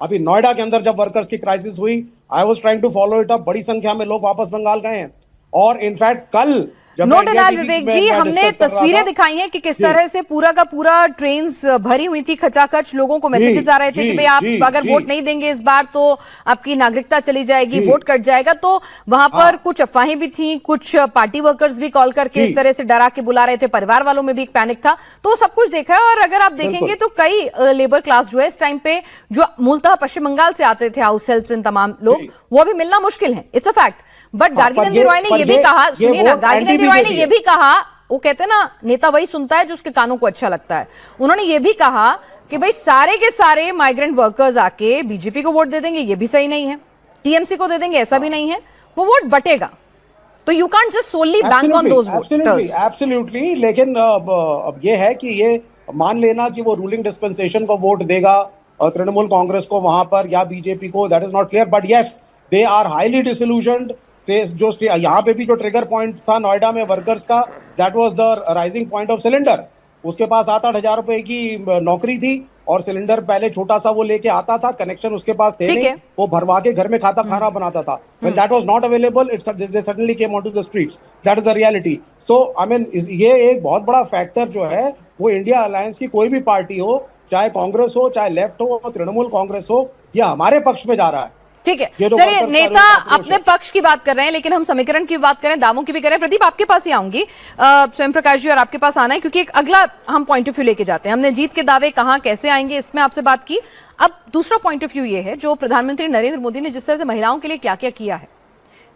अभी नोएडा के अंदर जब वर्कर्स की क्राइसिस हुई, I was trying to follow it up, बड़ी संख्या में लोग वापस बंगाल गए हैं। और इनफैक्ट कल जब नो मैं इंडिया डिनाइल टीवी विवेक में जी, मैं हमने डिस्कस कर रहा तस्वीरें था। दिखाई हैं कि किस जी तरह से पूरा का पूरा ट्रेन्स भरी हुई थी खचाखच। लोगों को जी मैसेजेस आ रहे थे जी कि भाई आप जी अगर जी वोट नहीं देंगे इस बार तो आपकी नागरिकता चली जाएगी, जी वोट कट जाएगा। तो वहां पर हाँ कुछ अफवाहें भी थी, कुछ पार्टी वर्कर्स भी कॉल करके जी इस तरह से डरा के बुला रहे थे, परिवार वालों में भी एक पैनिक था। तो सब कुछ देखा है। और अगर आप देखेंगे बिल्कुल। तो कई लेबर क्लास जो है इस टाइम पे, जो मूलतः पश्चिम बंगाल से आते थे हाउस हेल्प्स इन तमाम लोग, जी वो अभी मिलना मुश्किल है। It's a fact. बट हाँ, गार्गी नंदी रॉय ने पर यह भी कहा, ये सुनिए ना, वोट गार्गी एंटी नंदी रॉय ने बीजेपी यह है। भी कहा, वो कहते हैं ना नेता वही सुनता है जो उसके कानों को अच्छा लगता है। उन्होंने ये भी कहा कि भाई सारे के सारे माइग्रेंट वर्कर्स आके बीजेपी को वोट दे देंगे, ये भी सही नहीं है, टीएमसी को दे देंगे, ऐसा भी हाँ नहीं है, वो वोट बटेगा। तो you can't just solely bank on absolutely those absolutely voters. Absolutely, लेकिन अब ये है कि ये मान लेना कि वो रूलिंग डिस्पेंसेशन को वोट देगा तृणमूल कांग्रेस को वहां पर या बीजेपी को, that is not clear. But yes, they are highly disillusioned से जो यहाँ पे भी जो ट्रिगर पॉइंट था नोएडा में वर्कर्स का, that was the rising point of cylinder. उसके पास 7-8 हजार रुपए की नौकरी थी और सिलेंडर पहले छोटा सा वो लेके आता था, कनेक्शन उसके पास थे ठीक नहीं, है। वो भरवा के घर में खाता खाना बनाता था। when that was not available, they suddenly came onto the streets. that is the reality. so I mean ये एक बहुत बड़ा फैक्टर जो है वो इंडिया अलायंस की कोई भी पार्टी हो, चाहे कांग्रेस हो, चाहे लेफ्ट हो, तृणमूल कांग्रेस हो, ये हमारे पक्ष में जा रहा है। ठीक है, ये जो चलिए, वर्कर्स का जो नेता आक्रोश अपने है। पक्ष की बात कर रहे हैं, लेकिन हम समीकरण की बात करें, दावों की भी करें। प्रदीप, आपके पास ही आऊंगी। स्वयं प्रकाश जी, और आपके पास आना है क्योंकि एक अगला हम पॉइंट ऑफ व्यू लेके जाते हैं। हमने जीत के दावे कहां कैसे आएंगे इसमें आपसे बात की। अब दूसरा पॉइंट ऑफ व्यू ये है, जो प्रधानमंत्री नरेंद्र मोदी ने जिस तरह से महिलाओं के लिए क्या क्या किया है,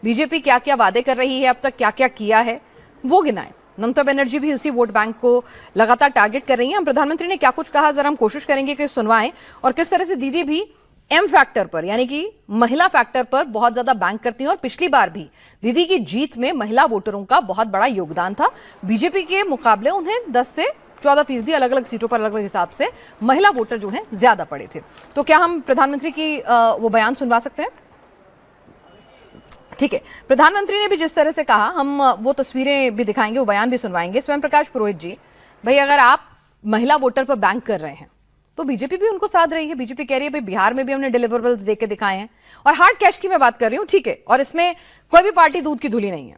बीजेपी क्या क्या वादे कर रही है, अब तक क्या क्या किया है, वो गिनाए। ममता बनर्जी भी उसी वोट बैंक को लगातार टारगेट कर रही हैं। हम प्रधानमंत्री ने क्या कुछ कहा जरा हम कोशिश करेंगे कि सुनवाएं, और किस तरह से दीदी भी एम फैक्टर पर, यानी कि महिला फैक्टर पर बहुत ज्यादा बैंक करती हैं। और पिछली बार भी दीदी की जीत में महिला वोटरों का बहुत बड़ा योगदान था। बीजेपी के मुकाबले उन्हें 10 से 14% अलग अलग सीटों पर अलग अलग हिसाब से महिला वोटर जो हैं ज्यादा पड़े थे। तो क्या हम प्रधानमंत्री की वो बयान सुनवा सकते हैं? ठीक है, प्रधानमंत्री ने भी जिस तरह से कहा, हम वो तस्वीरें भी दिखाएंगे, वो बयान भी सुनवाएंगे। स्वयं प्रकाश पुरोहित जी, भाई अगर आप महिला वोटर पर बैंक कर रहे हैं तो बीजेपी भी उनको साथ रही है। बीजेपी कह रही है भाई बिहार में भी हमने डिलीवरेबल्स दे के दिखाए हैं। और हार्ड कैश की मैं बात कर रही हूं, ठीक है, और इसमें कोई भी पार्टी दूध की धुली नहीं है,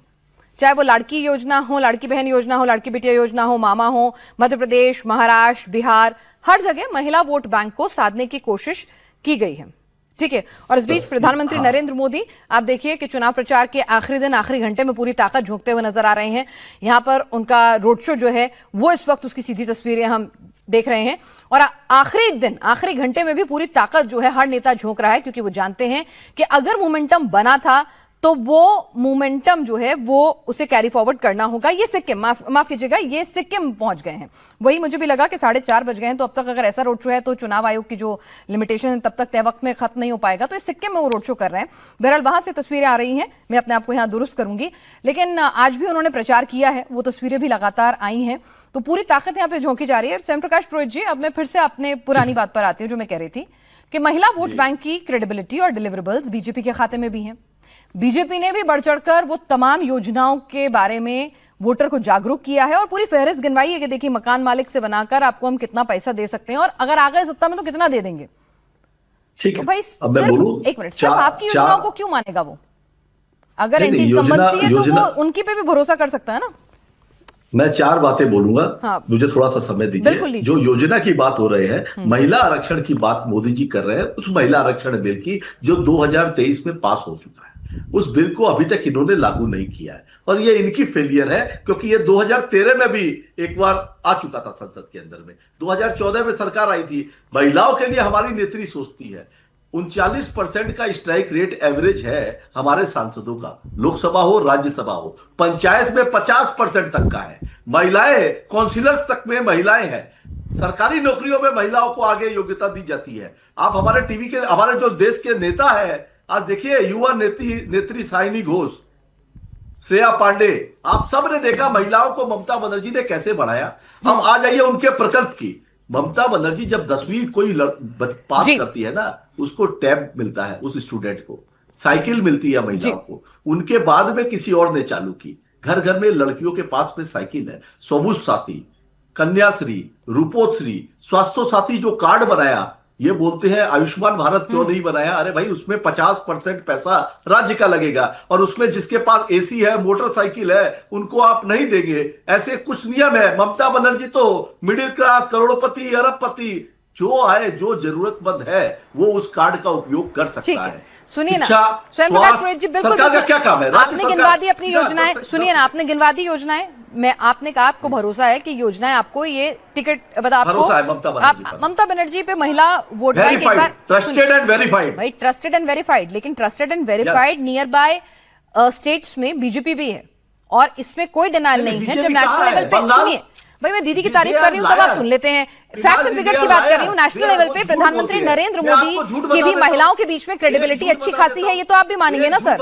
चाहे वो लड़की योजना हो, लड़की बहन योजना हो, लड़की बिटिया योजना हो, मामा हो, मध्य प्रदेश, महाराष्ट्र, बिहार, हर जगह महिला वोट बैंक को साधने की कोशिश की गई है। ठीक है, और इस बीच प्रधानमंत्री नरेंद्र मोदी, आप देखिए कि चुनाव प्रचार के आखिरी दिन, आखिरी घंटे में पूरी ताकत झोंकते हुए नजर आ रहे हैं। यहां पर उनका रोड शो जो है वो इस वक्त, उसकी सीधी तस्वीरें हम देख रहे हैं। और आखिरी दिन, आखिरी घंटे में भी पूरी ताकत जो है हर नेता झोंक रहा है, क्योंकि वो जानते हैं कि अगर मोमेंटम बना था तो वो मोमेंटम जो है वो उसे कैरी फॉरवर्ड करना होगा। ये सिक्किम, माफ कीजिएगा, ये सिक्किम पहुंच गए हैं। वही मुझे भी लगा कि 4:30 बज गए हैं, तो अब तक अगर ऐसा रोड शो है तो चुनाव आयोग की जो लिमिटेशन है तब तक तय वक्त में खत्म नहीं हो पाएगा। तो इस सिक्किम में वो रोड शो कर रहे हैं। बहरहाल वहां से तस्वीरें आ रही हैं, मैं अपने आप को यहाँ दुरुस्त करूंगी। लेकिन आज भी उन्होंने प्रचार किया है, वो तस्वीरें भी लगातार आई हैं, तो पूरी ताकत यहाँ पे झोंकी जा रही है। स्वयं प्रकाश पुरोहित जी, अब मैं फिर से अपने पुरानी बात पर आती हूँ, जो मैं कह रही थी कि महिला वोट बैंक की क्रेडिबिलिटी और डिलीवरेबल्स बीजेपी के खाते में भी हैं। बीजेपी ने भी बढ़ चढ़कर वो तमाम योजनाओं के बारे में वोटर को जागरूक किया है और पूरी फहरिस्त गिनवाई है कि देखिए मकान मालिक से बनाकर आपको हम कितना पैसा दे सकते हैं, और अगर आ गए सत्ता में तो कितना दे देंगे। ठीक तो है, भाई अब मैं बोलूं, एक मिनट, सिर्फ आपकी योजनाओं को क्यों मानेगा वो? अगर नहीं, एंटी योजना इनकम्बेंसी है तो योजना वो उनकी पे भी भरोसा कर सकता है ना। मैं 4 बातें बोलूंगा। हाँ, मुझे थोड़ा सा समय बिल्कुल दीजिए। लीजिए। जो योजना की बात हो रहे हैं, महिला आरक्षण की बात मोदी जी कर रहे हैं, उस महिला आरक्षण बिल की जो 2023 में पास हो चुका है, उस बिल को अभी तक इन्होंने लागू नहीं किया है। और ये इनकी फेलियर है, क्योंकि ये 2013 में भी एक बार आ चुका था संसद के अंदर में। 2014 में सरकार आई थी। महिलाओं के लिए हमारी नेत्री सोचती है। 39% का स्ट्राइक रेट एवरेज है हमारे सांसदों का, लोकसभा हो राज्यसभा हो। पंचायत में 50% तक का है। महिलाएं काउंसिलर्स तक में महिलाएं हैं। सरकारी नौकरियों में महिलाओं को आगे योग्यता दी जाती है। आप हमारे टीवी के, हमारे जो देश के नेता है, आज देखिए युवा नेत्री साइनी घोष, श्रेया पांडे, आप सब ने देखा महिलाओं को ममता बनर्जी ने कैसे बढ़ाया। अब आ जाइए उनके प्रकल्प की। ममता बनर्जी जब 10वीं कोई पास करती है ना, उसको टैब मिलता है, उस स्टूडेंट को साइकिल मिलती है महिलाओं को। उनके बाद में किसी और ने चालू की। घर घर में लड़कियों के पास में साइकिल है। सबुज साथी, कन्याश्री, रूपोश्री, स्वास्थ्य साथी जो कार्ड बनाया, ये बोलते हैं आयुष्मान भारत क्यों नहीं बनाया? अरे भाई उसमें 50% पैसा राज्य का लगेगा और उसमें जिसके पास एसी है, मोटरसाइकिल है, उनको आप नहीं देंगे। ऐसे कुछ नियम है। ममता बनर्जी तो मिडिल क्लास, करोड़पति, अरबपति, जो आए, जो जरूरतमंद है वो उस कार्ड का उपयोग कर सकता है। सुनिए ना, शिक्षा, स्वयं प्रकाश स्वास्थ्य, पुरोहित जी, बिल्कुल सरकार का क्या काम है? राज्य आपने सरकार गिनवा दी अपनी योजनाएं। सुनिए ना, आपने गिनवा दी योजनाएं। आपने कहा आपको भरोसा है कि योजनाएं आपको ये टिकट भरोसा है ममता बनर्जी पर। ममता बनर्जी पे महिला वोट बैंक एक बार ट्रस्टेड एंड वेरीफाइड। भाई ट्रस्टेड एंड वेरीफाइड, लेकिन trusted and verified near by states में बीजेपी भी है और इसमें कोई डिनाइल नहीं है। जब नेशनल लेवल पे, सुनिए भाई, मैं दीदी की तारीफ कर रही हूँ तब आप सुन लेते हैं। फैक्ट्स एंड फिगर्स की बात कर रही हूँ। नेशनल लेवल पे प्रधानमंत्री नरेंद्र मोदी की भी महिलाओं के बीच में क्रेडिबिलिटी अच्छी खासी है, ये तो आप भी मानेंगे ना सर।